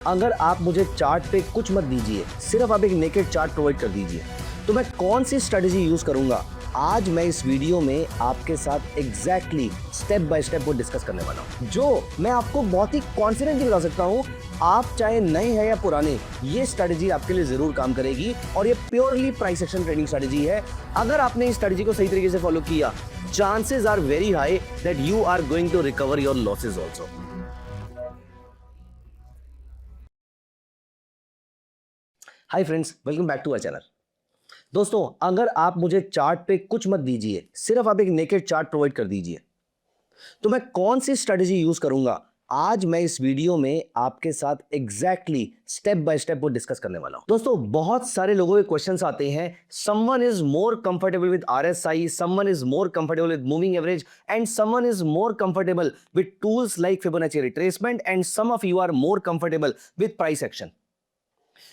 अगर आप मुझे चार्ट पे कुछ मत दीजिए, सिर्फ आप एक नेकेड चार्ट प्रोवाइड कर दीजिए, तो मैं कौन सी स्ट्रेटेजी यूज करूंगा, आज मैं इस वीडियो में आपके साथ एग्जैक्टली स्टेप बाय स्टेप वो डिस्कस करने वाला हूं, जो मैं आपको बहुत ही कॉन्फिडेंटली बता सकता हूं। आप चाहे नए हैं या पुराने, ये स्ट्रेटेजी आपके लिए जरूर काम करेगी और ये purely price action trading strategy है। अगर आपने इस स्ट्रेटेजी को सही तरीके से फॉलो किया, chances are very high that you are going to recover your losses also. Hi friends, welcome back to our channel. दोस्तों, अगर आप मुझे चार्ट पे कुछ मत दीजिए, सिर्फ आप एक नेकेड चार्ट प्रोवाइड कर दीजिए, तो मैं कौन सी स्ट्रेटेजी यूज करूंगा, आज मैं इस वीडियो में आपके साथ एग्जैक्टली स्टेप बाय स्टेप वो डिस्कस करने वाला हूं। दोस्तों, बहुत सारे लोगों के क्वेश्चंस आते हैं। Someone is more comfortable with RSI, someone is more comfortable with moving average, and someone is more comfortable with tools like Fibonacci retracement, and some of you are more comfortable with price action.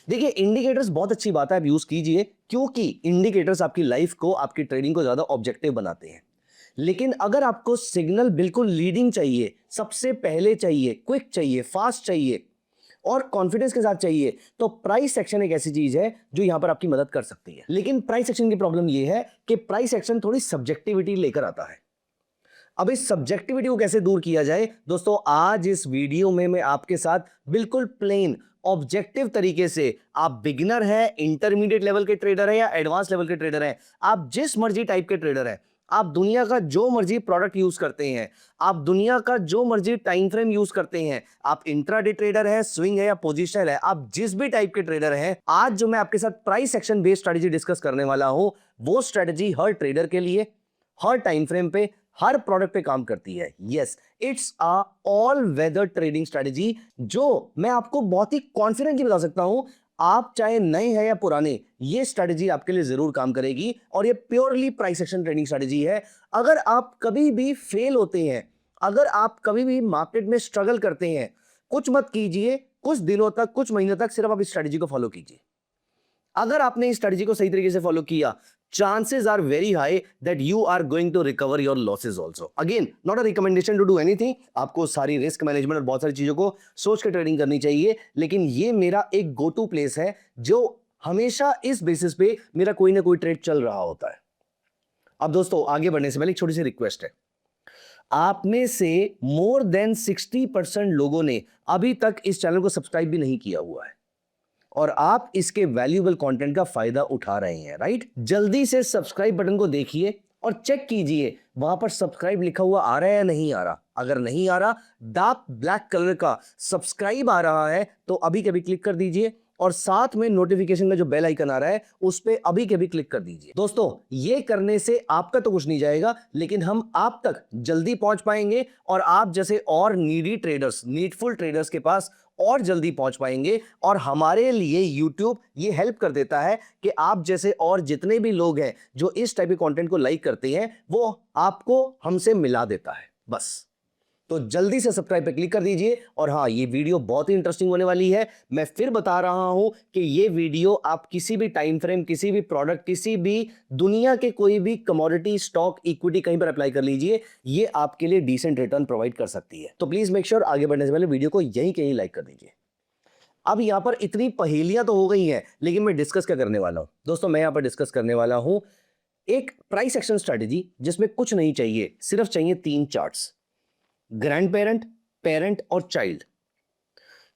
देखिए, indicators बहुत अच्छी बात है, आप use कीजिए, क्योंकि indicators आपकी life को, आपकी ट्रेडिंग को ज्यादा ऑब्जेक्टिव बनाते हैं। लेकिन अगर आपको सिग्नल बिल्कुल लीडिंग चाहिए, सबसे पहले चाहिए, क्विक चाहिए, फास्ट चाहिए और कॉन्फिडेंस के साथ चाहिए, तो प्राइस एक्शन एक ऐसी चीज है जो यहां पर आपकी मदद कर सकती है। लेकिन प्राइस एक्शन की प्रॉब्लम यह है कि प्राइस एक्शन थोड़ी सब्जेक्टिविटी लेकर आता है। अब इस सब्जेक्टिविटी को कैसे दूर किया जाए, दोस्तों आज इस वीडियो में मैं आपके साथ बिल्कुल प्लेन ऑब्जेक्टिव तरीके से, आप बिगिनर हैं, इंटरमीडिएट लेवल के ट्रेडर हैं या एडवांस लेवल के ट्रेडर हैं, आप जिस मर्जी टाइप के ट्रेडर हैं, आप दुनिया का जो मर्जी प्रोडक्ट यूज करते हैं, आप दुनिया का जो मर्जी टाइम फ्रेम यूज करते हैं, आप इंट्राडे ट्रेडर है, स्विंग है या पोजिशनल है, आप जिस भी टाइप के ट्रेडर हैं, आज जो मैं आपके साथ price action based strategy discuss करने वाला हूं, वो स्ट्रेटेजी हर ट्रेडर के लिए, हर टाइम फ्रेम पे, हर प्रोडक्ट पे काम करती है। Yes, it's a all weather trading strategy, जो मैं आपको बहुत ही कॉन्फिडेंटली बता सकता हूं। आप चाहे नए हैं या पुराने, ये स्ट्रेटेजी आपके लिए जरूर काम करेगी और ये purely price action trading strategy है। अगर आप कभी भी फेल होते हैं, अगर आप कभी भी मार्केट में स्ट्रगल करते हैं, कुछ मत कीजिए, कुछ दिनों तक, कुछ महीनों तक सिर्फ आप इस स्ट्रेटेजी को फॉलो कीजिए। अगर आपने इस स्ट्रेटेजी को सही तरीके से फॉलो किया, chances are very high that you are going to recover your losses also. Again, not a recommendation to do anything. आपको सारी रिस्क मैनेजमेंट और बहुत सारी चीजों को सोच के ट्रेडिंग करनी चाहिए, लेकिन ये मेरा एक गो टू प्लेस है, जो हमेशा इस बेसिस पे मेरा कोई ना कोई ट्रेड चल रहा होता है। अब दोस्तों, आगे बढ़ने से पहले एक छोटी सी रिक्वेस्ट है। आप में से मोर देन 60% लोगों ने अभी तक इस चैनल को सब्सक्राइब भी नहीं किया हुआ है और आप इसके वैल्यूएबल कंटेंट का फायदा उठा रहे हैं, राइट? जल्दी से सब्सक्राइब बटन को देखिए और चेक कीजिए वहां पर सब्सक्राइब लिखा हुआ आ रहा है या नहीं आ रहा। अगर नहीं आ रहा, डार्क ब्लैक कलर का सब्सक्राइब आ रहा है, तो अभी के अभी क्लिक कर दीजिए और साथ में नोटिफिकेशन का जो बेल आइकन आ रहा है, उस पे अभी के अभी क्लिक कर दीजिए। दोस्तों, ये करने से आपका तो कुछ नहीं जाएगा, लेकिन हम आप तक जल्दी पहुंच पाएंगे और आप जैसे और नीडी ट्रेडर्स, नीडफुल ट्रेडर्स के पास और जल्दी पहुंच पाएंगे। और हमारे लिए YouTube ये हेल्प कर देता है कि आप जैसे और जितने भी लोग हैं जो इस टाइप के कंटेंट को लाइक करते हैं, वो आपको हमसे मिला देता है। बस तो जल्दी से सब्सक्राइब पे क्लिक कर दीजिए। और हाँ, ये वीडियो बहुत ही इंटरेस्टिंग होने वाली है। मैं फिर बता रहा हूं कि ये वीडियो आप किसी भी टाइम फ्रेम, किसी भी प्रोडक्ट, किसी भी दुनिया के कोई भी कमोडिटी, स्टॉक, इक्विटी कहीं पर अप्लाई कर लीजिए, ये आपके लिए डिसेंट रिटर्न प्रोवाइड कर सकती है। तो प्लीज मेक श्योर आगे बढ़ने से पहले वीडियो को यहीं कहीं लाइक कर दीजिए। अब यहां पर इतनी पहेलियां तो हो गई हैं, लेकिन मैं डिस्कस क्या करने वाला हूं दोस्तों? मैं यहां पर डिस्कस करने वाला हूं एक प्राइस एक्शन स्ट्रेटेजी, जिसमें कुछ नहीं चाहिए, सिर्फ चाहिए 3 चार्ट्स: ग्रैंड पेरेंट, पेरेंट और चाइल्ड।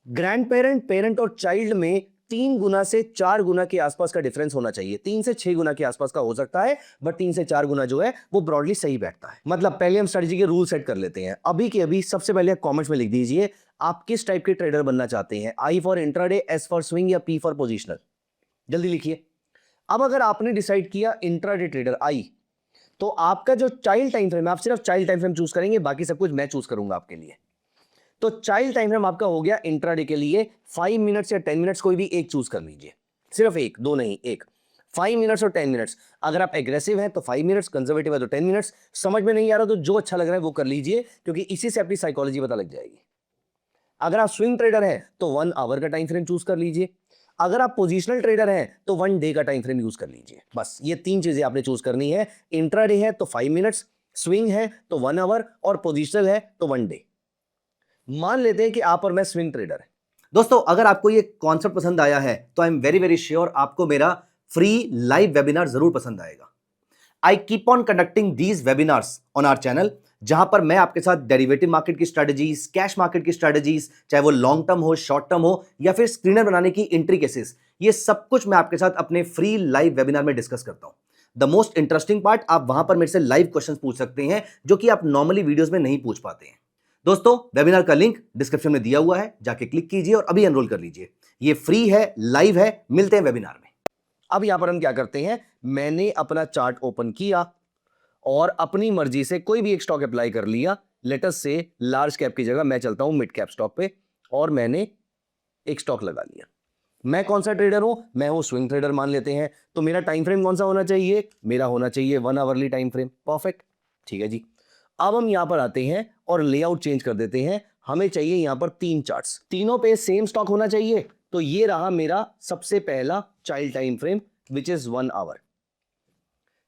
ग्रैंड पेरेंट, पेरेंट और चाइल्ड में 3 गुना से 4 गुना के आसपास का डिफरेंस होना चाहिए। 3 से 6 गुना के आसपास का हो सकता है, बट 3 से 4 गुना जो है वो ब्रॉडली सही बैठता है। मतलब पहले हम स्ट्रेटजी के रूल सेट कर लेते हैं। अभी के अभी सबसे पहले कमेंट्स में लिख दीजिए आप किस टाइप के ट्रेडर बनना चाहते हैं। I for intraday, S for swing या पी फॉर पोजिशनल। जल्दी लिखिए। अब अगर आपने डिसाइड किया इंट्राडे ट्रेडर आई, तो आपका जो चाइल्ड टाइम फ्रेम है, आप सिर्फ चाइल्ड टाइम फ्रेम चूज करेंगे, बाकी सब कुछ मैं चूज करूंगा आपके लिए। तो चाइल्ड टाइम फ्रेम आपका हो गया इंट्राडे के लिए 5 मिनट्स या 10 मिनट्स, कोई भी एक चूज कर लीजिए। सिर्फ एक, दो नहीं, एक। 5 मिनट्स और 10 मिनट्स। अगर आप एग्रेसिव हैं तो 5 मिनट्स, कंजर्वेटिव है तो 10 मिनट्स। समझ में नहीं आ रहा तो जो अच्छा लग रहा है वो कर लीजिए, क्योंकि इसी से अपनी साइकोलॉजी पता लग जाएगी। अगर आप स्विंग ट्रेडर हैं तो 1 आवर का टाइम फ्रेम चूज कर लीजिए। अगर आप पोजिशनल ट्रेडर हैं तो 1 डे का टाइम फ्रेम यूज कर लीजिए। बस ये 3 चीजें आपने चूज करनी है। इंट्राडे है तो 5 मिनट्स, स्विंग है तो 1 आवर और पोजिशनल है तो 1 डे। मान लेते हैं कि आप और मैं स्विंग ट्रेडर है। दोस्तों अगर आपको ये कॉन्सेप्ट पसंद आया है तो I am very very sure आपको मेरा फ्री लाइव वेबिनार जरूर पसंद आएगा। I keep on conducting these webinars on our channel, जहां पर मैं आपके साथ डेरिवेटिव मार्केट की स्ट्रेटजीज, कैश मार्केट की स्ट्रेटजीज, चाहे वो लॉन्ग टर्म हो, शॉर्ट टर्म हो, या फिर स्क्रीनर बनाने की इंट्रिकेसीज, ये सब कुछ मैं आपके साथ अपने फ्री लाइव वेबिनार में डिस्कस करता हूं। द मोस्ट इंटरेस्टिंग पार्ट, आप वहां पर मेरे से लाइव क्वेश्चंस पूछ सकते हैं जो कि आप नॉर्मली वीडियोस में नहीं पूछ पाते हैं। दोस्तों वेबिनार का लिंक डिस्क्रिप्शन में दिया हुआ है, जाके क्लिक कीजिए और अभी एनरोल कर लीजिए। ये फ्री है, लाइव है, मिलते हैं वेबिनार में। अब यहां पर हम क्या करते हैं, मैंने अपना चार्ट ओपन किया और अपनी मर्जी से कोई भी एक स्टॉक अप्लाई कर लिया। लेट अस से लार्ज कैप की जगह मैं चलता हूं मिड कैप स्टॉक पे और मैंने एक स्टॉक लगा लिया। मैं कौन सा ट्रेडर हूं, मैं हूं स्विंग ट्रेडर मान लेते हैं। तो मेरा टाइम फ्रेम कौन सा होना चाहिए, मेरा होना चाहिए 1 आवरली टाइम फ्रेम। परफेक्ट, ठीक है जी। अब हम यहां पर आते हैं और लेआउट चेंज कर देते हैं। हमें चाहिए यहां पर 3 चार्ट्स, तीनों पे सेम स्टॉक होना चाहिए। तो ये रहा मेरा सबसे पहला child time frame which is 1 hour.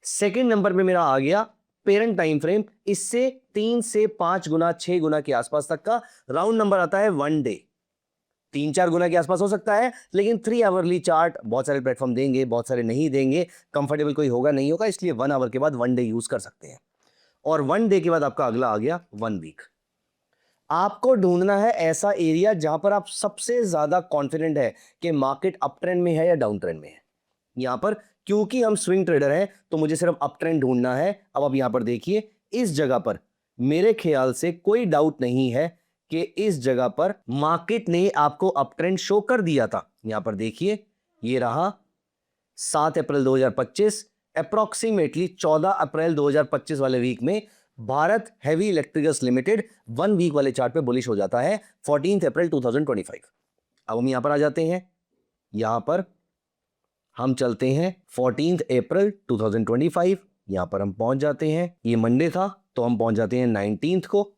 Second number पे मेरा आ गया पेरेंट टाइम फ्रेम, इससे 3 से 5 गुना 6 गुना के आसपास तक का राउंड नंबर आता है 1 डे। 3-4 गुना के आसपास हो सकता है, लेकिन 3 आवरली चार्ट बहुत सारे प्लेटफॉर्म देंगे, बहुत सारे नहीं देंगे, कंफर्टेबल कोई होगा नहीं होगा, इसलिए 1 आवर के बाद 1 डे यूज कर सकते हैं। और 1 डे के बाद आपका अगला आ गया 1 वीक। आपको ढूंढना है ऐसा एरिया जहां पर आप सबसे ज्यादा कॉन्फिडेंट है कि मार्केट अप ट्रेंड में है या डाउन ट्रेंड में है। यहां पर क्योंकि हम स्विंग ट्रेडर हैं तो मुझे सिर्फ अप ट्रेंड ढूंढना है। अब आप यहां पर देखिए, इस जगह पर मेरे ख्याल से कोई डाउट नहीं है कि इस जगह पर मार्केट ने आपको अप ट्रेंड शो कर दिया था। यहां पर देखिए, ये रहा 7 अप्रैल 2025, अप्रोक्सीमेटली 14 अप्रैल 2025 वाले वीक में Bharat heavy electricals limited 1 week वाले चार्ट पे बुलिश हो जाता है 14 अप्रैल 2025। अब हम यहां पर आ जाते हैं, यहां पर हम चलते हैं 14 अप्रैल 2025, यहां पर हम पहुंच जाते हैं। ये मंडे था तो हम पहुंच जाते हैं 19 को,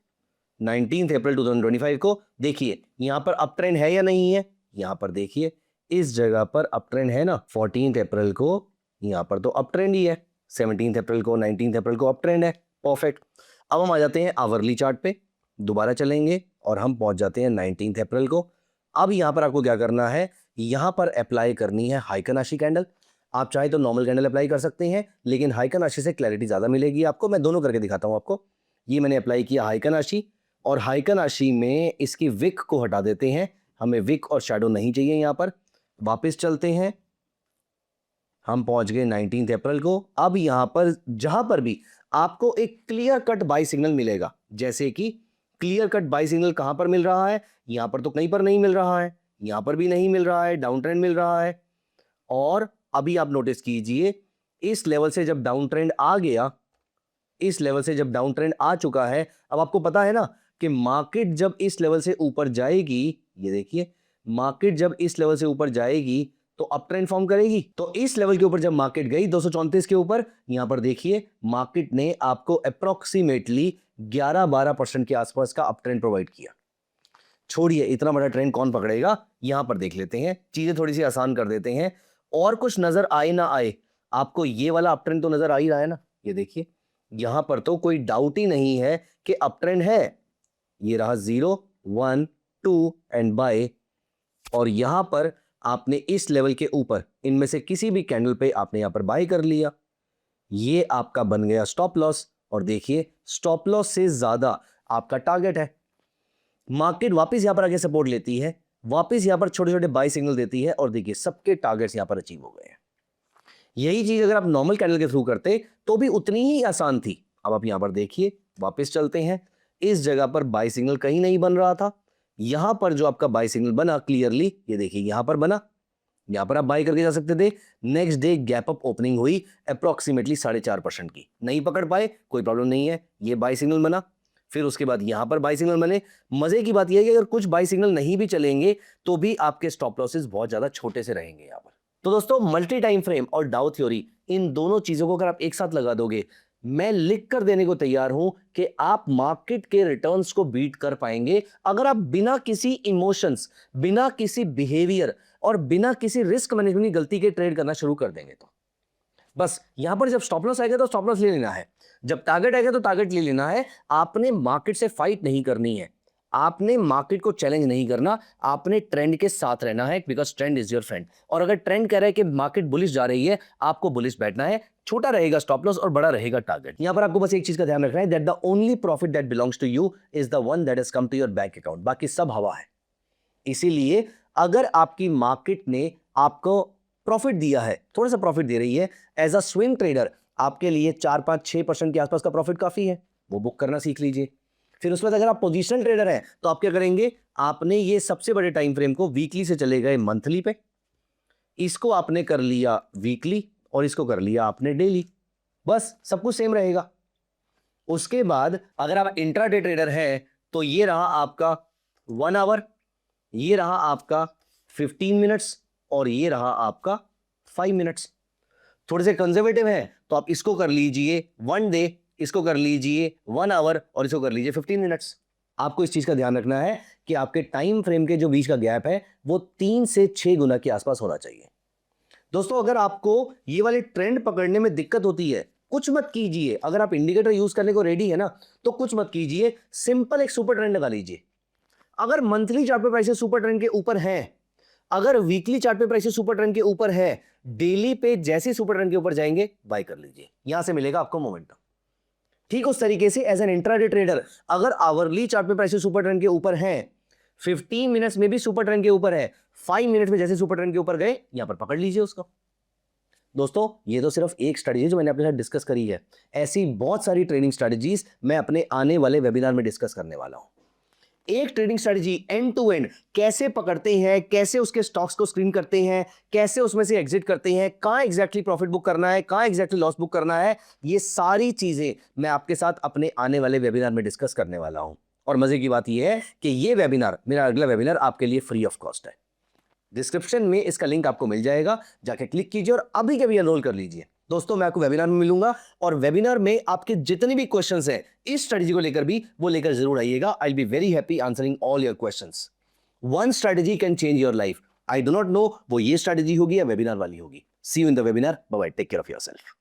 19 अप्रैल 2025 को। देखिए यहां पर अप ट्रेंड है या नहीं है, यहां पर देखिए इस जगह पर अप ट्रेंड है ना। 14 अप्रैल को यहां पर तो अप ट्रेंड ही है, 17 अप्रैल को, 19 अप्रैल को अप ट्रेंड है। परफेक्ट। अब हम आ जाते हैं आवरली चार्ट पे, दोबारा चलेंगे और हम पहुंच जाते हैं 19 अप्रैल को। अब यहां पर आपको क्या करना है, यहां पर अप्लाई करनी है हाइकनाशी कैंडल। आप चाहे तो नॉर्मल कैंडल अप्लाई कर सकते हैं, लेकिन हाइकनाशी से क्लैरिटी ज्यादा मिलेगी आपको। मैं दोनों करके दिखाता हूं आपको। ये मैंने अप्लाई किया हाइकनाशी, और हाइकनाशी में इसकी विक को हटा देते हैं, हमें विक और शैडो नहीं चाहिए। यहां पर वापस चलते हैं, हम पहुंच गए 19 अप्रैल को। अब यहां पर जहां पर भी आपको एक क्लियर कट बाई सिग्नल मिलेगा, जैसे कि क्लियर कट बाई सिग्नल कहां पर मिल रहा है, यहां पर तो कहीं पर नहीं मिल रहा है, यहां पर भी नहीं मिल रहा है, डाउन ट्रेंड मिल रहा है। और अभी आप नोटिस कीजिए, इस लेवल से जब डाउन ट्रेंड आ गया, इस लेवल से जब डाउन ट्रेंड आ चुका है, अब आपको पता है ना कि मार्केट जब इस लेवल से ऊपर जाएगी, ये देखिए मार्केट जब इस लेवल से ऊपर जाएगी तो अप ट्रेंड फॉर्म करेगी। तो इस लेवल के ऊपर जब मार्केट गई 234 के ऊपर, यहां पर देखिए मार्केट ने आपको अप्रोक्सीमेटली 11-12% के आसपास का अप ट्रेंड प्रोवाइड किया। छोड़िए इतना बड़ा ट्रेंड कौन पकड़ेगा, यहां पर देख लेते हैं, चीजें थोड़ी सी आसान कर देते हैं। और कुछ नजर आए ना आए, आपको ये वाला अप ट्रेंड तो नजर आ ही रहा है ना। ये देखिए यहां पर तो कोई डाउट ही नहीं है कि अप ट्रेंड है। ये रहा 0, 1, 2 एंड बाय। और यहां पर आपने इस लेवल के ऊपर इनमें से किसी भी कैंडल पे आपने यहां पर बाय कर लिया, ये आपका बन गया स्टॉप लॉस। और देखिए स्टॉप लॉस से ज्यादा आपका टारगेट है। मार्केट वापस यहां पर आगे सपोर्ट लेती है, वापस यहां पर छोटे छोटे बाय सिग्नल देती है, और देखिए सबके टारगेट्स यहां पर अचीव हो गए हैं। यही चीज अगर आप नॉर्मल कैंडल के थ्रू करते तो भी उतनी ही आसान थी। अब आप यहां पर देखिए, वापस चलते हैं, इस जगह पर बाय सिग्नल कहीं नहीं बन रहा था, यहां पर जो आपका बाय सिग्नल बना क्लियरली, ये देखिए यहां पर बना, यहां पर आप बाय करके जा सकते थे। Next day gap up opening हुई अप्रोक्सीमेटली 4.5% की, नहीं पकड़ पाए कोई प्रॉब्लम नहीं है, ये बाय सिग्नल बना। फिर उसके बाद यहां पर बाय सिग्नल बने। मजे की बात यह है कि अगर कुछ बाय सिग्नल नहीं भी चलेंगे तो भी आपके स्टॉप लॉसेस बहुत ज्यादा छोटे से रहेंगे यहां पर। तो दोस्तों मल्टी टाइम फ्रेम और डाउ थ्योरी, इन दोनों चीजों को अगर आप एक साथ लगा दोगे, मैं लिख कर देने को तैयार हूं कि आप मार्केट के रिटर्न्स को बीट कर पाएंगे अगर आप बिना किसी इमोशंस, बिना किसी बिहेवियर और बिना किसी रिस्क मैनेजमेंट की गलती के ट्रेड करना शुरू कर देंगे। तो बस यहां पर जब स्टॉप लॉस आएगा तो स्टॉप लॉस ले लेना है, जब टारगेट आएगा तो टारगेट ले लेना है। आपने मार्केट से फाइट नहीं करनी है, आपने मार्केट को चैलेंज नहीं करना, आपने ट्रेंड के साथ रहना है, because trend is your friend. और अगर ट्रेंड कह रहा है कि मार्केट बुलिश जा रही है, आपको बुलिश बैठना है। छोटा रहेगा स्टॉप लॉस और बड़ा रहेगा टारगेट। यहां पर आपको बस एक चीज का ध्यान रखना है, that the only profit that belongs to you is the one that has come to your bank account. बाकी सब हवा है। इसीलिए अगर आपकी मार्केट ने आपको प्रॉफिट दिया है, थोड़ा सा प्रॉफिट दे रही है, एज अ स्विंग ट्रेडर आपके लिए 4-5-6% के आसपास का प्रॉफिट काफी है, वो बुक करना सीख लीजिए। फिर उसके बाद अगर आप पोजीशन ट्रेडर हैं तो आप क्या करेंगे, आपने ये सबसे बड़े टाइम फ्रेम को वीकली से चले गए मंथली पे, इसको आपने कर लिया वीकली और इसको कर लिया आपने डेली, बस सब कुछ सेम रहेगा। उसके बाद अगर आप इंट्राडे ट्रेडर हैं तो ये रहा आपका 1 आवर, ये रहा आपका 15 मिनट्स और ये रहा आपका 5 मिनट्स। थोड़े से कंजर्वेटिव हैं तो आप इसको कर लीजिए 1 डे, इसको कर लीजिए 1 आवर और इसको कर लीजिए 15 मिनट्स। आपको इस चीज का ध्यान रखना है कि आपके टाइम फ्रेम के जो बीच का गैप है वो 3 से 6 गुना के आसपास होना चाहिए। दोस्तों अगर आपको ये वाले ट्रेंड पकड़ने में दिक्कत होती है, कुछ मत कीजिए। अगर आप इंडिकेटर यूज करने को रेडी है ना तो कुछ मत कीजिए, सिंपल एक सुपर ट्रेंड लगा लीजिए। अगर मंथली चार्ट पे प्राइसेस सुपर ट्रेंड के ऊपर हैं, अगर वीकली चार्ट पे प्राइसेस सुपर ट्रेंड के ऊपर है, डेली पे जैसे सुपर ट्रेंड के ऊपर जाएंगे बाय कर लीजिए, यहां से मिलेगा आपको मोमेंटम। ठीक उस तरीके से एज एन इंट्राडे ट्रेडर अगर आवरली चार्ट पे प्राइसेस सुपर ट्रेंड के ऊपर हैं, 15 मिनट्स में भी सुपर ट्रेंड के ऊपर है, 5 मिनट में जैसे सुपर ट्रेंड के ऊपर गए यहां पर पकड़ लीजिए उसको। दोस्तों ये तो सिर्फ एक स्ट्रेटजी जो मैंने अपने साथ डिस्कस करी है, ऐसी बहुत सारी ट्रेडिंग स्ट्रेटजीज मैं अपने आने वाले वेबिनार में डिस्कस करने वाला हूं। एक trading strategy end to end कैसे पकड़ते हैं, कैसे उसके स्टॉक्स को स्क्रीन करते हैं, कैसे उसमें से एग्जिट करते हैं, कहां एग्जैक्टली प्रॉफिट बुक करना है, कहां एग्जैक्टली लॉस बुक करना है, ये सारी चीजें मैं आपके साथ अपने आने वाले वेबिनार में डिस्कस करने वाला हूं। और मजे की बात यह है कि ये वेबिनार, मेरा अगला वेबिनार आपके लिए फ्री ऑफ कॉस्ट है। डिस्क्रिप्शन में इसका लिंक आपको मिल जाएगा, जाके क्लिक कीजिए और अभी के भी एनरोल कर लीजिए। दोस्तों मैं आपको वेबिनार में मिलूंगा और वेबिनार में आपके जितने भी क्वेश्चंस हैं इस स्ट्रेटजी को लेकर भी वो लेकर जरूर आइएगा। I will be very happy answering all your questions. One strategy can change your life. I do not know वो ये स्ट्रेटजी होगी या वेबिनार वाली होगी। See you in the webinar. Bye bye, take care of yourself.